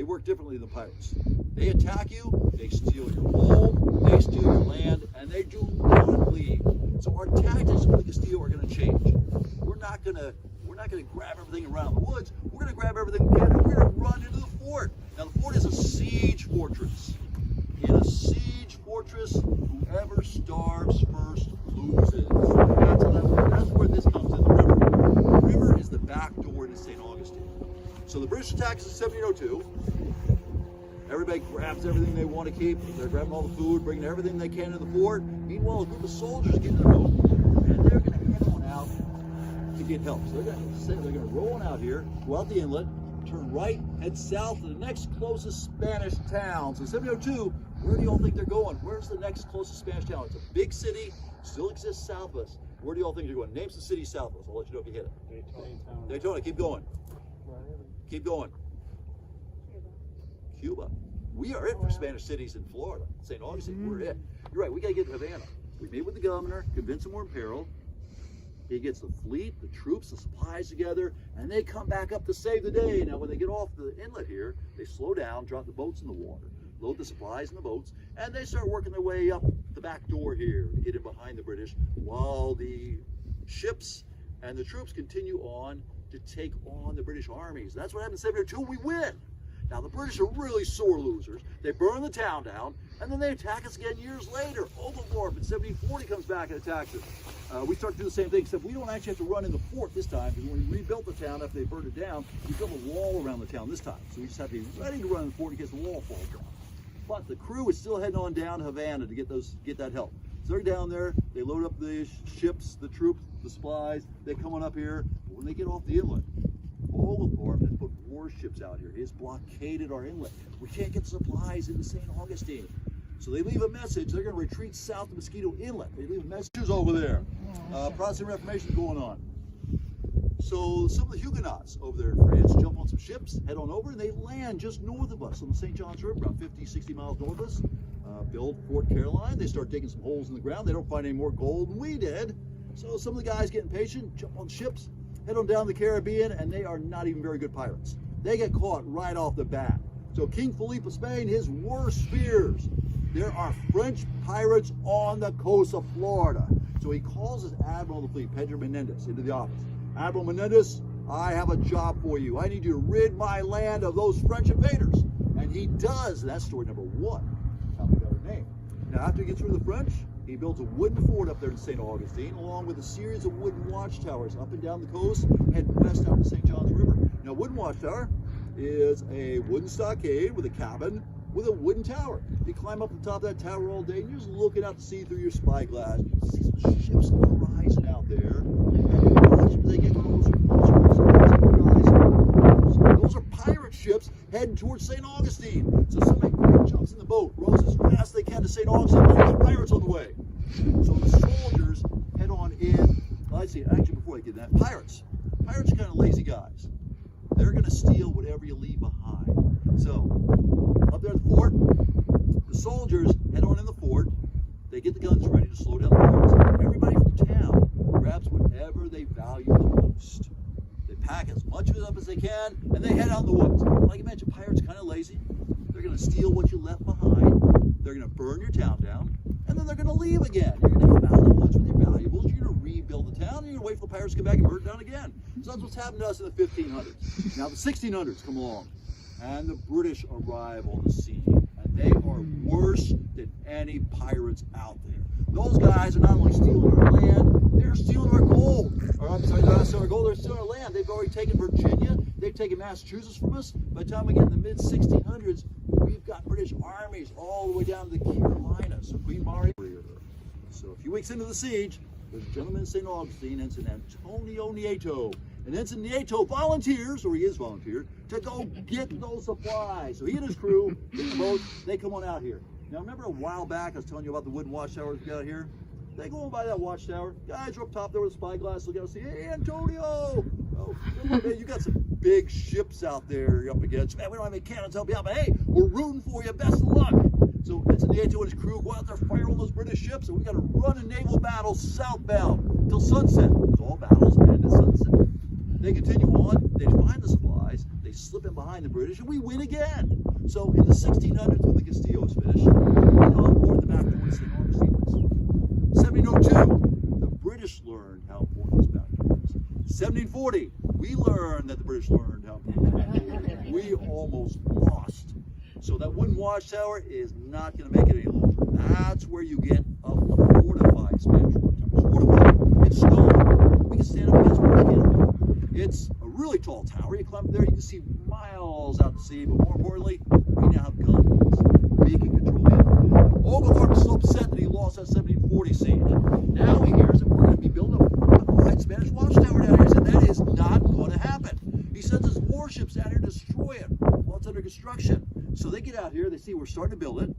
they work differently than the pirates. They attack you, they steal your home, they steal your land, and they do not leave. So our tactics with the Castillo are going to change. We're not going to grab everything around the woods. We're going to grab everything we can, and we're going to run into the fort. Now the fort is a siege fortress. In a siege fortress, whoever starves first loses. That's where this comes in. The river is the back door to St. Augustine. So the British attack is in 1702. Everybody grabs everything they want to keep. They're grabbing all the food, bringing everything they can to the fort. Meanwhile, a group of soldiers get in their boat, and they're going to head on out to get help. So they're going to roll on out here, go out the inlet, turn right, head south to the next closest Spanish town. So 1702, where do y'all think they're going? Where's the next closest Spanish town? It's a big city, still exists south of us. Where do y'all think they're going? Name some cities south of us. I'll let you know if you hit it. Daytona. Keep going. Keep going. Cuba. We are it for Spanish cities in Florida. St. Augustine, we're it. You're right, we got to get to Havana. We meet with the governor, convince him we're in peril. He gets the fleet, the troops, the supplies together, and they come back up to save the day. Now, when they get off the inlet here, they slow down, drop the boats in the water, load the supplies in the boats, and they start working their way up the back door here to get in behind the British, while the ships and the troops continue on to take on the British armies. That's what happened in 1702. We win. Now, the British are really sore losers. They burn the town down, and then they attack us again years later. Oglethorpe in 1740 comes back and attacks us. We start to do the same thing, except we don't actually have to run in the fort this time, because when we rebuilt the town after they burned it down, we built a wall around the town this time. So we just have to be ready to run in the fort in case the wall falls down. But the crew is still heading on down to Havana to get that help. So they're down there, they load up the ships, the troops, the supplies, they come on up here. But when they get off the inlet, Oglethorpe has put warships out here. He's blockaded our inlet. We can't get supplies into St. Augustine. So they leave a message. They're going to retreat south to Mosquito Inlet. They leave messages over there. Protestant Reformation going on. So some of the Huguenots over there in France jump on some ships, head on over, and they land just north of us on the St. John's River, about 50, 60 miles north of us. Build Fort Caroline. They start digging some holes in the ground. They don't find any more gold than we did. So some of the guys get impatient, jump on ships, head on down the Caribbean, and they are not even very good pirates. They get caught right off the bat. So King Philippe of Spain, his worst fears, there are French pirates on the coast of Florida. So he calls his admiral of the fleet, Pedro Menendez, into the office. Admiral Menendez, I have a job for you. I need you to rid my land of those French invaders. And he does. That's story number one. That's how we got our name. Now, after he gets rid of the French, he builds a wooden fort up there in St. Augustine, along with a series of wooden watchtowers up and down the coast and west out to St. John's River. Now, wooden watchtower is a wooden stockade with a cabin with a wooden tower. You climb up the top of that tower all day, and you're just looking out to sea through your spyglass. You see some ships on the horizon out there, and you watch as they get closer and closer and closer to the horizon. Those are pirate ships heading towards St. Augustine. So somebody jumps in the boat, rows as fast as they can to St. Augustine, and there's pirates on the way. So the soldiers head on in. Actually, before I get that, pirates. Pirates are kind of lazy guys. They're going to steal whatever you leave behind. So, up there at the fort, the soldiers head on in the fort. They get the guns ready to slow down the pirates. Everybody from town grabs whatever they value the most. They pack as much of it up as they can, and they head out in the woods. Like I mentioned, pirates are kind of lazy. They're going to steal what you left behind. They're going to burn your town down, and then they're going to leave again. You're going to come out in the woods with your valuables. You're going to rebuild the town, and you're going to wait for the pirates to come back and burn it down again. So that's what's happened to us in the 1500s. Now the 1600s come along, and the British arrive on the scene, and they are worse than any pirates out there. Those guys are not only stealing our land, they're stealing our gold. Or I'm sorry, they're not stealing our gold, they're stealing our land. They've already taken Virginia, they've taken Massachusetts from us. By the time we get in the mid-1600s, we've got British armies all the way down to the Carolinas. So Queen Mary. So a few weeks into the siege, there's a gentleman in St. Augustine, Ensign Antonio Nieto. And Ensign Nieto volunteers, or he is volunteered, to go get those supplies. So he and his crew get the boat, they come on out here. Now remember a while back I was telling you about the wooden watchtowers we got out here? They go on by that watchtower. Guys are up top there with a spyglass, look out and say, hey Antonio! Oh, man, you got some big ships out there you're up against. Man, we don't have any cannons to help you out, but hey, we're rooting for you, best of luck. So Ensign Nieto and his crew go out there, fire all those British ships, and we got to run a naval battle southbound till sunset. Because all battles end at sunset. They continue on, they find the supplies, they slip in behind behind the British, and we win again. So in the 1600s, when the Castillo was finished, we know how important the back door to St. Augustine was. 1702, the British learned how important this back door was. 1740, we learned that the British learned how important this back door was. We almost lost. So that wooden watchtower is not going to make it any longer. That's where you get a fortified Spanish watchtower. Fortified. It's stone. We can stand up against it. It's a really tall tower. You climb up there, you can see miles out to sea. But more importantly, we now have guns. We can control it. Oglethorpe was so upset that he lost that 1740 siege. Now he hears that we're going to be building a fortified Spanish watchtower down here. He said that is not going to happen. He sends his warships down here to destroy it while it's under construction. So they get out here, they see we're starting to build it.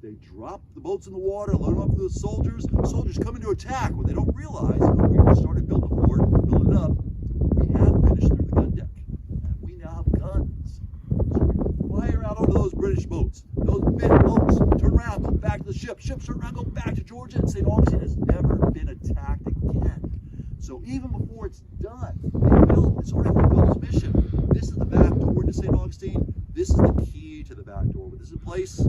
They drop the boats in the water, load them up for the soldiers. The soldiers come in to attack. What they don't realize, we just started building the fort, building it up. We have finished through the gun deck. And we now have guns. So we fire out over those British boats. Those big boats turn around, go back to the ship. Ships turn around, go back to Georgia, and St. Augustine has never been attacked again. So even before it's done, it's already fulfilled its mission. This is the back door to St. Augustine. This is the key to the back door. With this in place,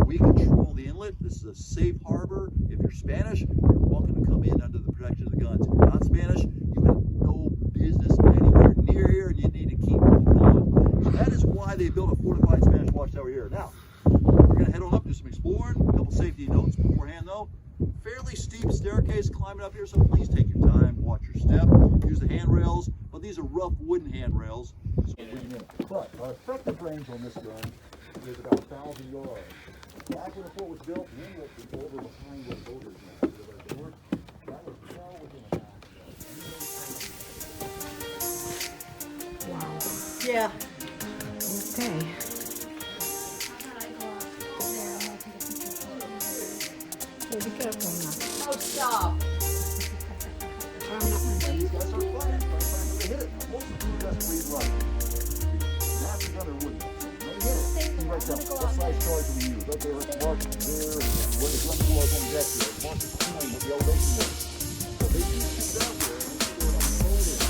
we control the inlet. This is a safe harbor. If you're Spanish, you're welcome to come in under the protection of the guns. If you're not Spanish, you have no business anywhere near here, and you need to keep going. So that is why they built a fortified Spanish watchtower here. Now, we're going to head on up, do some exploring. A couple safety notes beforehand, though. Fairly steep staircase climbing up here, so please take your time, watch your step, use the handrails, but these are rough wooden handrails. But our effective range on this gun is about 1,000 yards. Back when the fort was built, the inlet was over behind where the boulders now. That was well within a half. Wow. Yeah. Okay. Hey, be careful now. Oh, stop. And these guys are flying. They hit it. Most of them just breathe right. That's another wood. They hit it. See right there. What size charge do we use? Okay, let's mark there where the gun was on the deck here. Mark the ceiling with the elevation was. So they can shoot out there and see where I'm holding.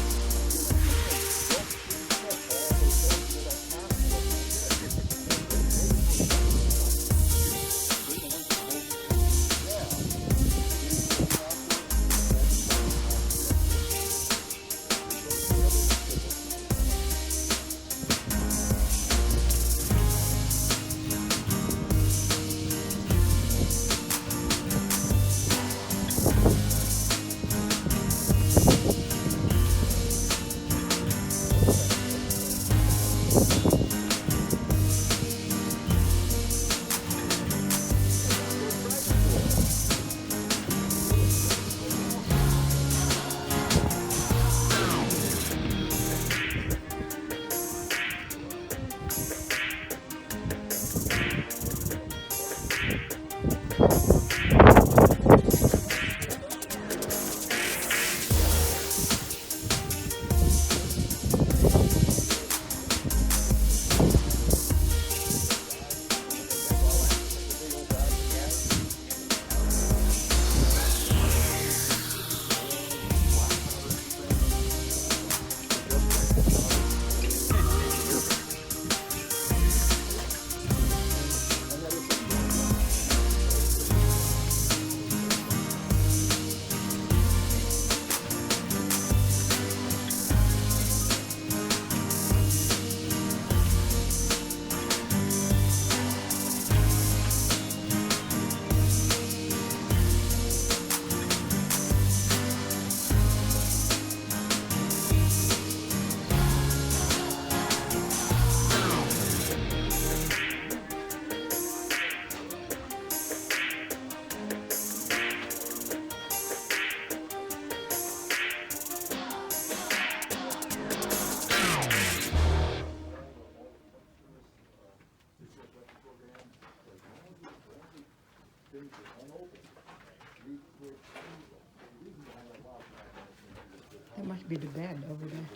That must be the bed over there.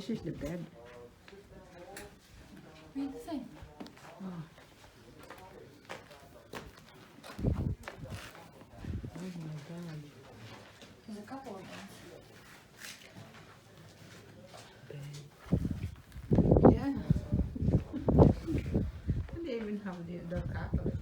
This is the bed. Read the thing. Oh. Oh my God. There's a couple of them. Yeah. And they even have the carpet.